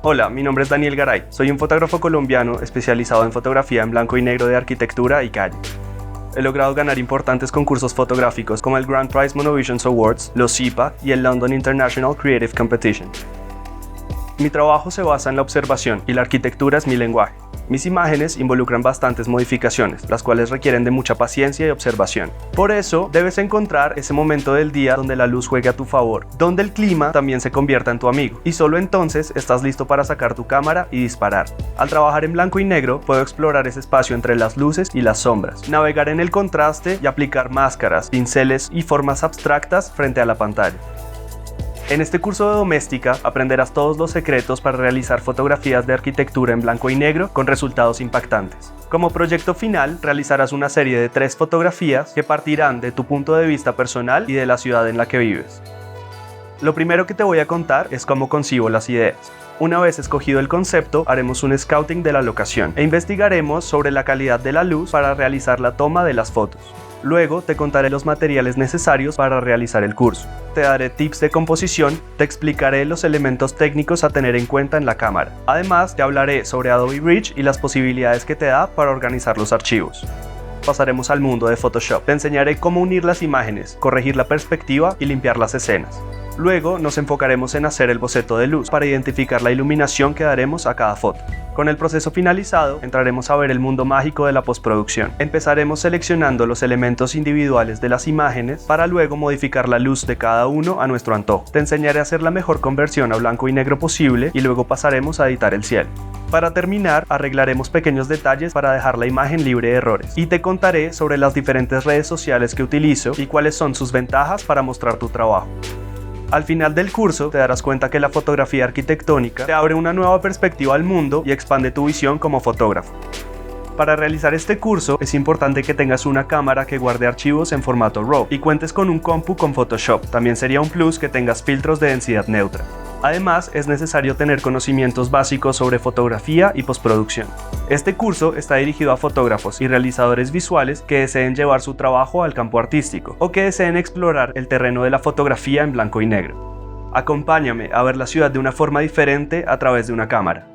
Hola, mi nombre es Daniel Garay, soy un fotógrafo colombiano especializado en fotografía en blanco y negro de arquitectura y calle. He logrado ganar importantes concursos fotográficos como el Grand Prize Monovisions Awards, los CIPA y el London International Creative Competition. Mi trabajo se basa en la observación y la arquitectura es mi lenguaje. Mis imágenes involucran bastantes modificaciones, las cuales requieren de mucha paciencia y observación. Por eso, debes encontrar ese momento del día donde la luz juegue a tu favor, donde el clima también se convierta en tu amigo, y solo entonces estás listo para sacar tu cámara y disparar. Al trabajar en blanco y negro, puedo explorar ese espacio entre las luces y las sombras, navegar en el contraste y aplicar máscaras, pinceles y formas abstractas frente a la pantalla. En este curso de doméstica aprenderás todos los secretos para realizar fotografías de arquitectura en blanco y negro con resultados impactantes. Como proyecto final, realizarás una serie de 3 fotografías que partirán de tu punto de vista personal y de la ciudad en la que vives. Lo primero que te voy a contar es cómo concibo las ideas. Una vez escogido el concepto, haremos un scouting de la locación e investigaremos sobre la calidad de la luz para realizar la toma de las fotos. Luego te contaré los materiales necesarios para realizar el curso. Te daré tips de composición, te explicaré los elementos técnicos a tener en cuenta en la cámara. Además, te hablaré sobre Adobe Bridge y las posibilidades que te da para organizar los archivos. Pasaremos al mundo de Photoshop. Te enseñaré cómo unir las imágenes, corregir la perspectiva y limpiar las escenas. Luego nos enfocaremos en hacer el boceto de luz para identificar la iluminación que daremos a cada foto. Con el proceso finalizado, entraremos a ver el mundo mágico de la postproducción. Empezaremos seleccionando los elementos individuales de las imágenes para luego modificar la luz de cada uno a nuestro antojo. Te enseñaré a hacer la mejor conversión a blanco y negro posible y luego pasaremos a editar el cielo. Para terminar, arreglaremos pequeños detalles para dejar la imagen libre de errores. Y te contaré sobre las diferentes redes sociales que utilizo y cuáles son sus ventajas para mostrar tu trabajo. Al final del curso te darás cuenta que la fotografía arquitectónica te abre una nueva perspectiva al mundo y expande tu visión como fotógrafo. Para realizar este curso es importante que tengas una cámara que guarde archivos en formato RAW y cuentes con un compu con Photoshop. También sería un plus que tengas filtros de densidad neutra. Además, es necesario tener conocimientos básicos sobre fotografía y postproducción. Este curso está dirigido a fotógrafos y realizadores visuales que deseen llevar su trabajo al campo artístico o que deseen explorar el terreno de la fotografía en blanco y negro. Acompáñame a ver la ciudad de una forma diferente a través de una cámara.